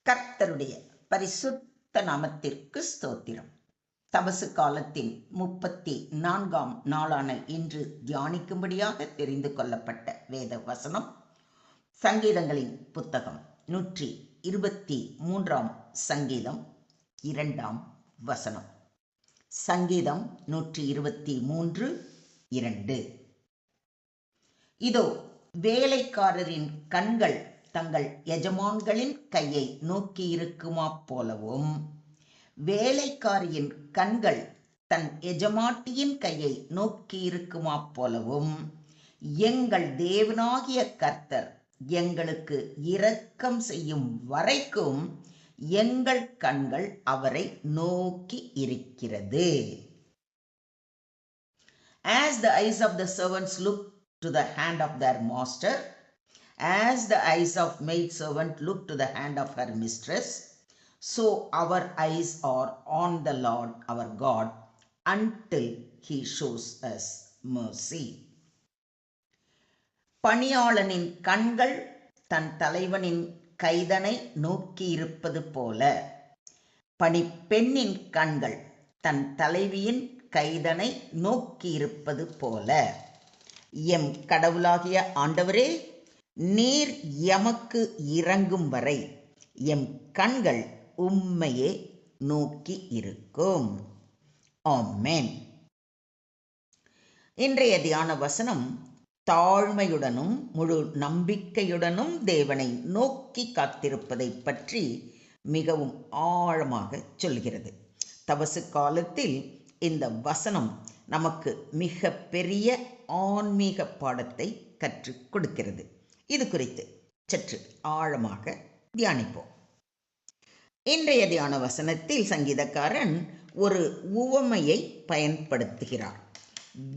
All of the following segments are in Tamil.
கர்த்தருடைய பரிசுத்த நாமத்திற்கு ஸ்தோத்திரம். தபசு காலத்தின் 34ஆம் நாளான இன்று தியானிக்கும்படியாக தெரிந்து கொள்ளப்பட்ட வேத வசனம் சங்கீதங்களின் புத்தகம் 123ஆம் சங்கீதம் 2ஆம் வசனம். சங்கீதம் 123:2. இதோ வேலைக்காரரின் கண்கள் தங்கள் எஜமான்களின் கையை நோக்கியிருக்குமா போலவும், வேலைக்காரியின் கண்கள் தன் எஜமாட்டியின் கையை நோக்கியிருக்குமா போலவும், எங்கள் தேவனாகிய கர்த்தர் எங்களுக்கு இரக்கம் செய்யும் வரைக்கும் எங்கள் கண்கள் அவரை நோக்கி இருக்கிறது. As the eyes of the servants look to the hand of their master, as the eyes of maidservant look to the hand of her mistress, so our eyes are on the Lord our God until he shows us mercy. பணியாளனின் கண்கள் தன் தலைவனின் கைதனை நோக்கியிருப்பது போல, பணிப்பெண்ணின் கண்கள் தன் தலைவியின் கைதனை நோக்கியிருப்பது போல, எம் கடவுளாகிய ஆண்டவரே, நீர் எமக்கு இறங்கும் வரை எம் கண்கள் உம்மையே நோக்கி இருக்கும். ஆமென். இன்றைய தியான வசனம் தாழ்மையுடனும் முழு நம்பிக்கையுடனும் தேவனை நோக்கி காத்திருப்பதை பற்றி மிகவும் ஆழமாக சொல்கிறது. தபசு காலத்தில் இந்த வசனம் நமக்கு மிக பெரிய ஆன்மீக பாடத்தை கற்றுக் கொடுக்கிறது. இது குறித்து சற்று ஆழமாக தியானிப்போம். இன்றைய தியான வசனத்தில் சங்கீதக்காரன் ஒரு உவமையை பயன்படுத்துகிறார்.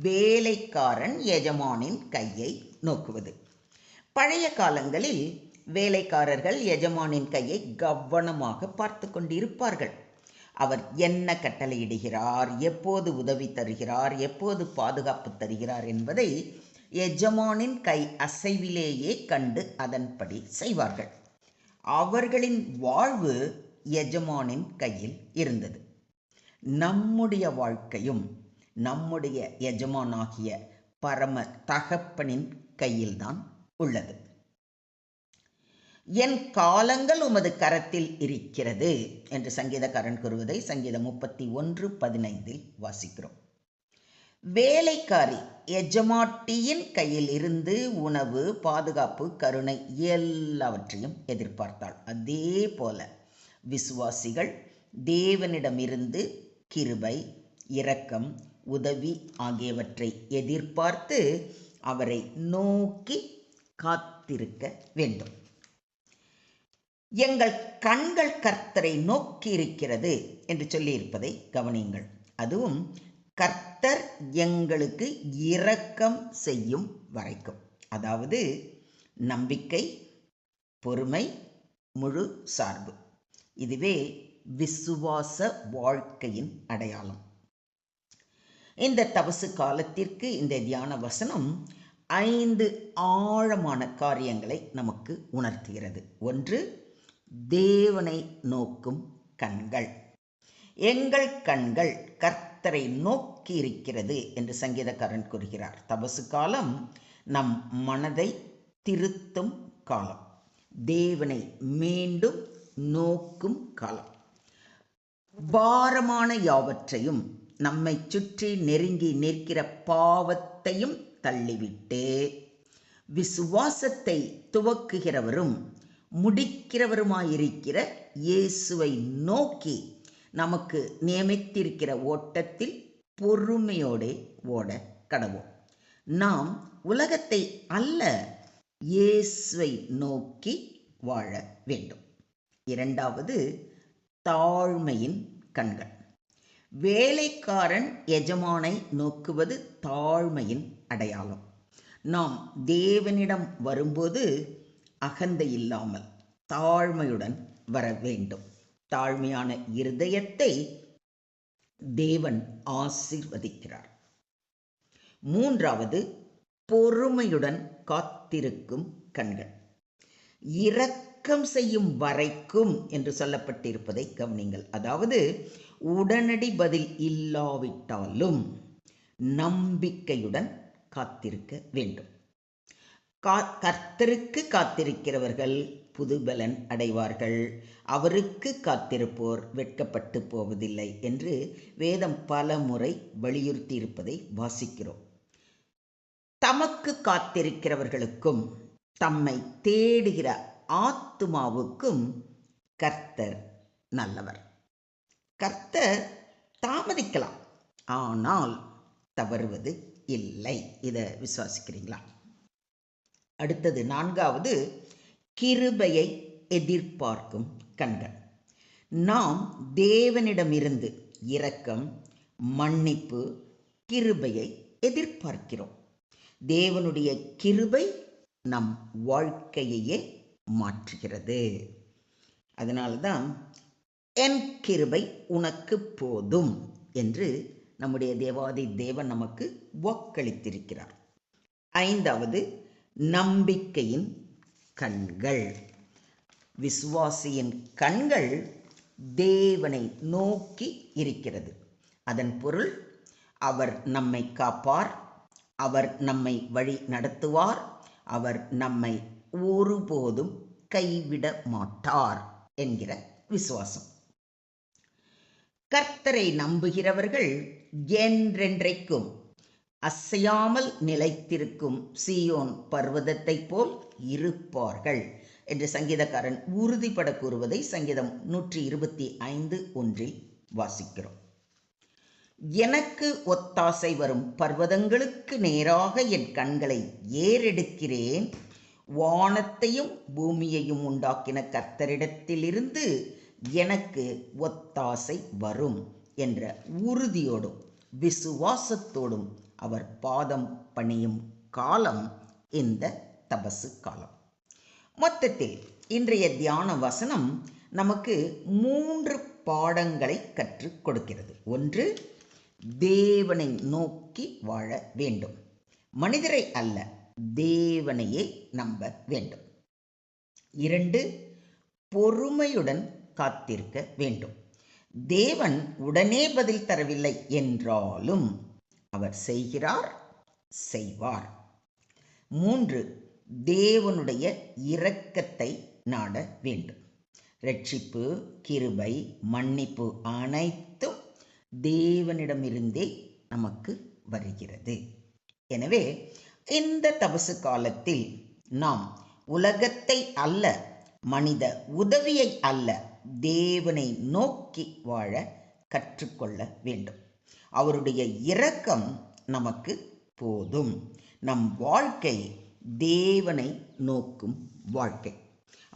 வேலைக்காரன் எஜமானின் கையை நோக்குவது. பழைய காலங்களில் வேலைக்காரர்கள் எஜமானின் கையை கவனமாக பார்த்து கொண்டிருப்பார்கள். அவர் என்ன கட்டளையிடுகிறார், எப்போது உதவி தருகிறார், எப்போது பாதுகாப்பு தருகிறார் என்பதை எஜமானின் கை அசைவிலேயே கண்டு அதன்படி செய்வார்கள். அவர்களின் வாழ்வு எஜமானின் கையில் இருந்தது. நம்முடைய வாழ்க்கையும் நம்முடைய எஜமானாகிய பரம தகப்பனின் கையில்தான் உள்ளது. என் காலங்கள் உமது கரத்தில் இருக்கிறது என்று சங்கீதக்காரன் கூறுவதை சங்கீதம் 31:15 வாசிக்கிறோம். வேலைக்காரி எஜமாட்டியின் கையில் இருந்து உணவு, பாதுகாப்பு, கருணை எல்லாவற்றையும் எதிர்பார்த்தாள். அதே போல விசுவாசிகள் தேவனிடமிருந்து கிருபை, இரக்கம், உதவி ஆகியவற்றை எதிர்பார்த்து அவரை நோக்கி காத்திருக்க வேண்டும். எங்கள் கண்கள் கர்த்தரை நோக்கி இருக்கிறது என்று சொல்லியிருப்பதை கவனியுங்கள். அதுவும் கர்த்தர் எங்களுக்கு இரக்கம் செய்யும் வரைக்கும். அதாவது நம்பிக்கை, பொறுமை, முழு சார்பு. இதுவே விசுவாச வாழ்க்கையின் அடையாளம். இந்த தபசு காலத்திற்கு இந்த தியான வசனம் 5 ஆழமான காரியங்களை நமக்கு உணர்த்துகிறது. 1, தேவனை நோக்கும் கண்கள். எங்கள் கண்கள் கர்த்தரை நோக்கி இருக்கிறது என்று சங்கீதக்காரன் கூறுகிறார். தபசு காலம் நம் மனதை திருத்தும் காலம், தேவனை மீண்டும் நோக்கும் காலம். பாரமான யாவற்றையும், நம்மை சுற்றி நெருங்கி நிற்கிற பாவத்தையும் தள்ளிவிட்டு விசுவாசத்தை துவக்குகிறவரும் முடிக்கிறவருமாயிருக்கிற இயேசுவை நோக்கி நமக்கு நியமித்திருக்கிற ஓட்டத்தில் பொறுமையோடு ஓட கடவோம். நாம் உலகத்தை அல்ல, இயேசுவை நோக்கி வாழ வேண்டும். 2வது, தாழ்மையின் கண்கள். வேலைக்காரன் எஜமானை நோக்குவது தாழ்மையின் அடையாளம். நாம் தேவனிடம் வரும்போது அகந்தை இல்லாமல் தாழ்மையுடன் வர வேண்டும். தாழ்மையான இருதயத்தை தேவன் ஆசீர்வதிக்கிறார். 3வது, பொறுமையுடன் காத்திருக்கும் கண்கள். இரக்க இரக்கம் செய்யும் வரைக்கும் என்று சொல்லப்பட்டிருப்பதை கவனிங்கள். அதாவது உடனடி பதில் இல்லாவிட்டாலும் நம்பிக்கையுடன் காத்திருக்க வேண்டும். கர்த்தருக்கு காத்திருக்கிறவர்கள் புதுபலன் அடைவார்கள், அவருக்கு காத்திருப்போர் வெட்கப்பட்டு போவதில்லை என்று வேதம் பல முறை வலியுறுத்தி இருப்பதை வாசிக்கிறோம். தமக்கு காத்திருக்கிறவர்களுக்கும் தம்மை தேடுகிற ஆத்துமாவுக்கும் கர்த்தர் நல்லவர். கர்த்தர் தாமதிக்கலாம், ஆனால் தவறுவது இல்லை. இதை விசுவாசிக்கிறீங்களா? அடுத்தது 4வது, கிருபையை எதிர்பார்க்கும் கண்கள். நாம் தேவனிடமிருந்து இரக்கம், மன்னிப்பு, கிருபையை எதிர்பார்க்கிறோம். தேவனுடைய கிருபை நம் வாழ்க்கையையே மாற்றுகிறது. அதனால்தான் என் கிருபை உனக்கு போதும் என்று நம்முடைய தேவாதி தேவன் நமக்கு வாக்களித்திருக்கிறார். 5வது, நம்பிக்கையின் கண்கள். விசுவாசியின் கண்கள் தேவனை நோக்கி இருக்கிறது. அதன் பொருள், அவர் நம்மை காப்பார், அவர் நம்மை வழி நடத்துவார், அவர் நம்மை ஒருபோதும் கைவிட மாட்டார் என்கிற விசுவாசம். கர்த்தரை நம்புகிறவர்கள் என்றென்றைக்கும் அசையாமல் நிலைத்திருக்கும் சீயோன் பர்வதத்தை போல் இருப்பார்கள் என்று சங்கீதக்காரன் உறுதிபட கூறுவதை சங்கீதம் 125:1 வாசிக்கிறோம். எனக்கு ஒத்தாசை வரும் பர்வதங்களுக்கு நேராக என் கண்களை ஏறெடுக்கிறேன், வானத்தையும் பூமியையும் உண்டாக்கின கர்த்தரிடத்திலிருந்து எனக்கு ஒத்தாசை வரும் என்ற உறுதியோடும் விசுவாசத்தோடும் அவர் பாதம் பணியும் காலம் இந்த தபசு காலம். மொத்தத்தில் இன்றைய தியான வசனம் நமக்கு 3 பாடங்களை கற்றுக் கொடுக்கிறது. 1, தேவனை நோக்கி வாழ வேண்டும். மனிதரை அல்ல, தேவனையே நம்ப வேண்டும். 2, பொறுமையுடன் காத்திருக்க வேண்டும். தேவன் உடனே பதில் தரவில்லை என்றாலும் அவர் செய்கிறார், செய்வார். 3, தேவனுடைய இரக்கத்தை நாட வேண்டும். இரட்சிப்பு, கிருபை, மன்னிப்பு அனைத்தும் தேவனிடமிருந்தே நமக்கு வருகிறது. எனவே இந்த தபசு காலத்தில் நாம் உலகத்தை அல்ல, மனித உதவியை அல்ல, தேவனை நோக்கி வாழ கற்றுக்கொள்ள வேண்டும். அவருடைய இரக்கம் நமக்கு போதும். நம் வாழ்க்கை தேவனை நோக்கும் வாழ்க்கை,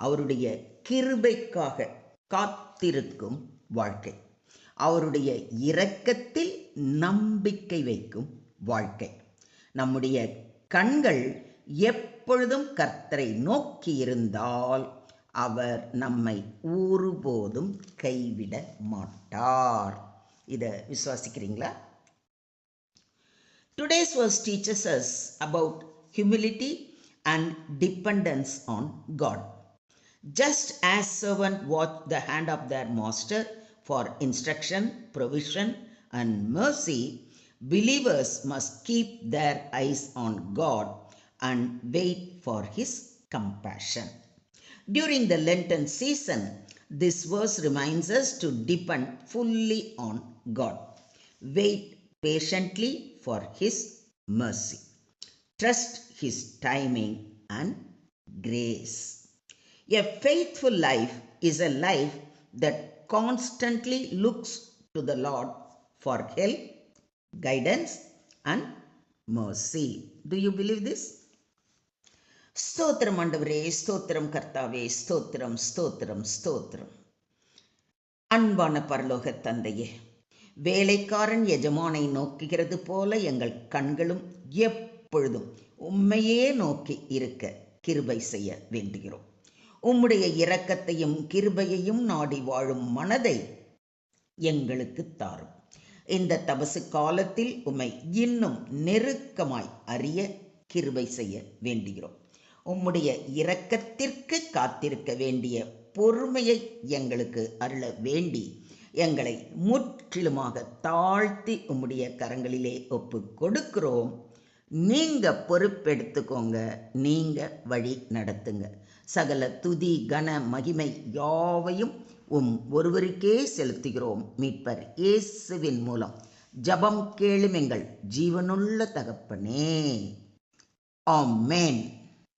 அவருடைய கிருபைக்காக காத்திருக்கும் வாழ்க்கை, அவருடைய இரக்கத்தில் நம்பிக்கை வைக்கும் வாழ்க்கை. நம்முடைய கண்கள் எப்பொழுதும் கர்த்தரை நோக்கி இருந்தால் அவர் நம்மை ஒருபோதும் கைவிட மாட்டார். இதை விசுவாசிக்கிறீங்களா? Today's verse teaches us about humility and dependence on God. Just as servants watch the hand of their master for instruction, provision, and mercy, believers must keep their eyes on God and wait for His compassion. During the Lenten season, this verse reminds us to depend fully on God. Wait patiently for His mercy. Trust His timing and grace. A faithful life is a life that constantly looks to the Lord for help, guidance, and mercy. Do you believe this? ஸ்தோத்திரம் ஆண்டவரே, ஸ்தோத்திரம் கர்த்தாவே, ஸ்தோத்திரம் ஸ்தோத்திரம் ஸ்தோத்திரம். அன்பான பரலோக தந்தையே, வேலைக்காரன் எஜமானை நோக்குகிறது போல எங்கள் கண்களும் எப்பொழுதும் உம்மையே நோக்கி இருக்க கிருபை செய்ய வேண்டுகிறோம். உம்முடைய இரக்கத்தையும் கிருபையையும் நாடி வாழும் மனதை எங்களுக்கு தாரும். இந்த தபசு காலத்தில் உம்மை இன்னும் நெருக்கமாய் அறிய கிருபை செய்ய வேண்டுகிறோம். உம்முடைய இரக்கத்திற்கு காத்திருக்க வேண்டிய பொறுமையை எங்களுக்கு அருள வேண்டி எங்களை முற்றிலுமாக தாழ்த்தி உம்முடைய கரங்களிலே ஒப்பு கொடுக்கிறோம். நீங்க பொறுப்பெடுத்துக்கோங்க, நீங்க வழி நடத்துங்க. சகல துதி கன மகிமை யாவையும் ஒருவருக்கே செலுத்துகிறோம். மீட்பர் இயேசுவின் மூலம் ஜபம் கேளும் எங்கள் ஜீவனுள்ள தகப்பனே. ஆமென்.